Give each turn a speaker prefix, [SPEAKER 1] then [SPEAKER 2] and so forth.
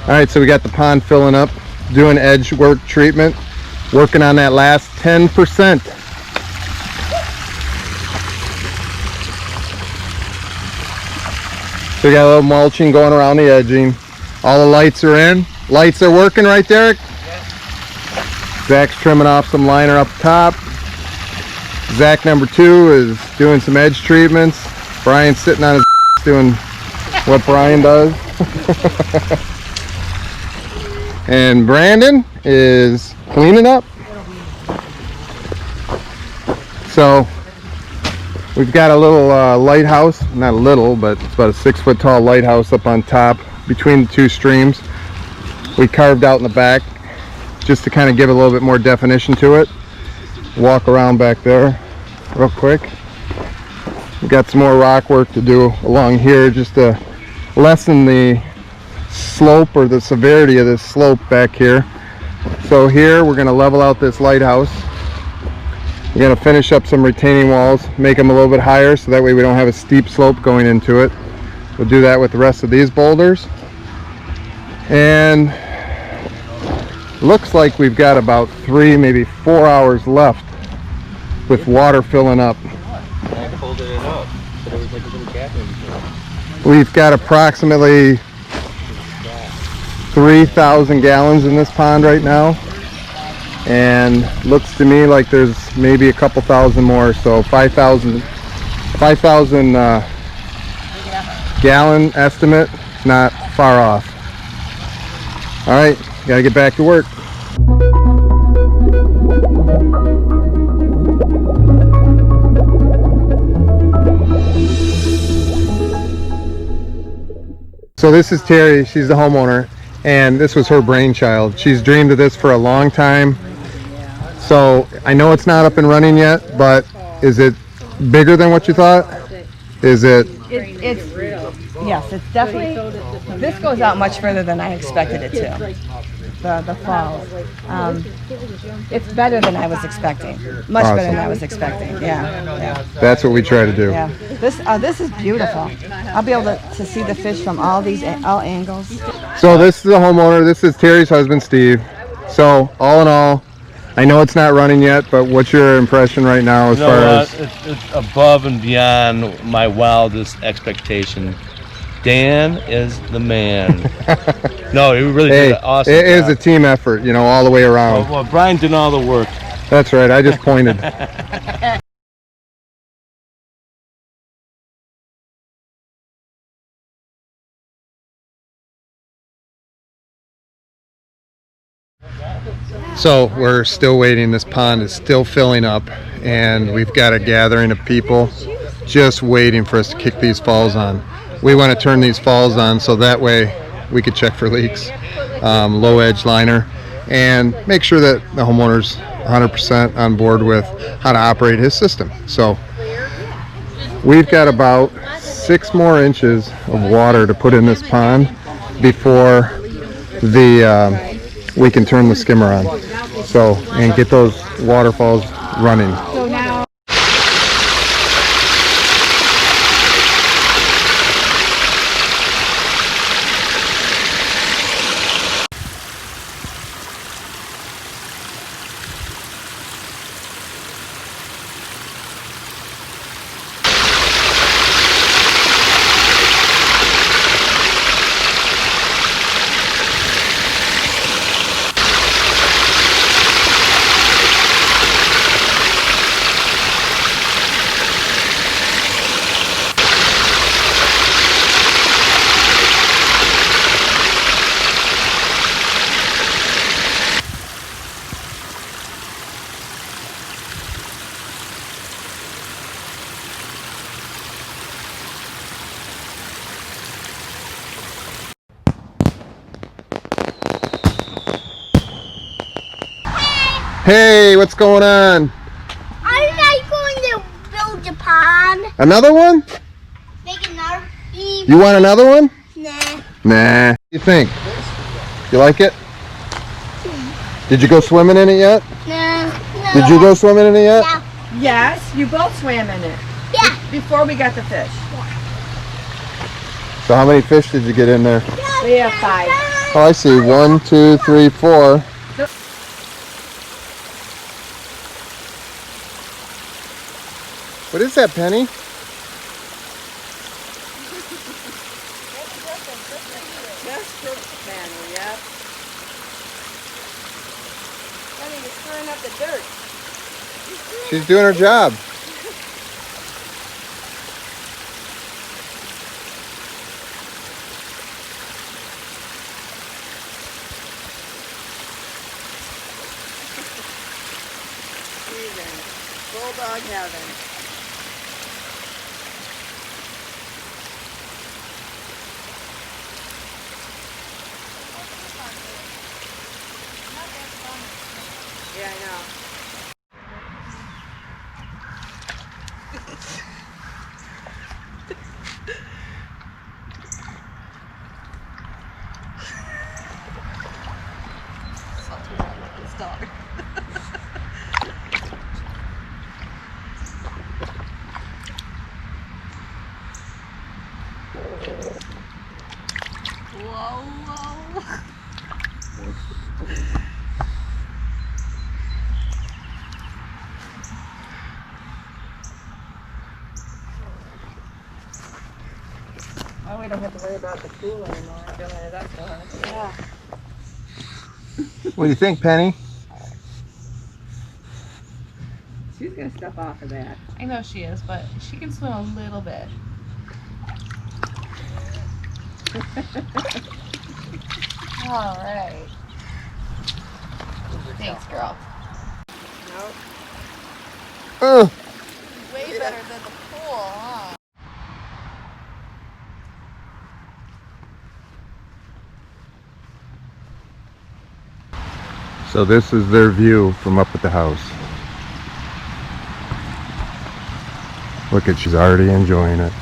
[SPEAKER 1] All right, so we got the pond filling up, doing edge work treatment, working on that last 10%. So we got a little mulching going around the edging. All the lights are in. Lights are working, right, Derek? Yeah. Zach's trimming off some liner up top. Zach number 2 is doing some edge treatments. Brian's sitting on his doing what Brian does. And Brandon is cleaning up. So we've got a little lighthouse, not a little, but it's about a 6-foot tall lighthouse up on top between the two streams. We carved out in the back just to kind of give a little bit more definition to it. Walk around back there real quick. We got some more rock work to do along here just to lessen the slope or the severity of this slope back here. So here we're going to level out this lighthouse. We're going to finish up some retaining walls, make them a little bit higher so that way we don't have a steep slope going into it. We'll do that with the rest of these boulders. And looks like we've got about 3, maybe 4 hours left with water filling up. We've got approximately 3,000 gallons in this pond right now, and looks to me like there's maybe a couple thousand more, so 5,000 gallon estimate, not far off. All right, gotta get back to work. So this is Terry, she's the homeowner, and this was her brainchild. She's dreamed of this for a long time. So I know it's not up and running yet, but is it bigger than what you thought? Is it?
[SPEAKER 2] Yes, it's definitely, this goes out much further than I expected it to. The falls. It's better than I was expecting. Much
[SPEAKER 1] Awesome.
[SPEAKER 2] better than I was expecting. Yeah.
[SPEAKER 1] That's what we try to do.
[SPEAKER 2] Yeah. This is beautiful. I'll be able to see the fish from all angles.
[SPEAKER 1] So this is the homeowner. This is Terry's husband, Steve. So all in all, I know it's not running yet, but what's your impression right now as far as?
[SPEAKER 3] It's above and beyond my wildest expectation. Dan is the man. No, he really did an awesome job.
[SPEAKER 1] It is a team effort, you know, all the way around.
[SPEAKER 3] Well, Brian did all the work.
[SPEAKER 1] That's right, I just pointed. So we're still waiting. This pond is still filling up, and we've got a gathering of people just waiting for us to kick these falls on. We want to turn these falls on so that way we could check for leaks, low edge liner, and make sure that the homeowner's 100% on board with how to operate his system. So we've got about 6 more inches of water to put in this pond before we can turn the skimmer on. So, and get those waterfalls running.
[SPEAKER 2] So now.
[SPEAKER 1] Hey, what's going on?
[SPEAKER 4] Aren't I going to build a pond?
[SPEAKER 1] Another one?
[SPEAKER 4] Make another beam?
[SPEAKER 1] You want another one?
[SPEAKER 4] Nah.
[SPEAKER 1] Nah. What do you think? You like it? Did you go swimming in it yet?
[SPEAKER 4] No.
[SPEAKER 1] Did you go swimming in it yet?
[SPEAKER 4] No.
[SPEAKER 2] Yes, you both swam in it.
[SPEAKER 4] Yeah.
[SPEAKER 2] Before we got the fish.
[SPEAKER 1] So how many fish did you get in there?
[SPEAKER 2] We have 5.
[SPEAKER 1] Oh, I see. 1, 2, 3, 4. What is that, Penny?
[SPEAKER 2] Just for Penny, yep. Penny, you're stirring up the dirt.
[SPEAKER 1] She's doing her job.
[SPEAKER 2] She's in bulldog heaven. Yeah, I know. This dog. Whoa, whoa. Oh, we don't have to worry about the pool anymore. Filling it up for her. Yeah.
[SPEAKER 1] What do you think, Penny?
[SPEAKER 2] She's gonna step off of that.
[SPEAKER 5] I know she is, but she can swim a little bit. All right. Thanks, girl.
[SPEAKER 2] Nope.
[SPEAKER 5] Way better than the pool, huh?
[SPEAKER 1] So this is their view from up at the house. Look at, she's already enjoying it.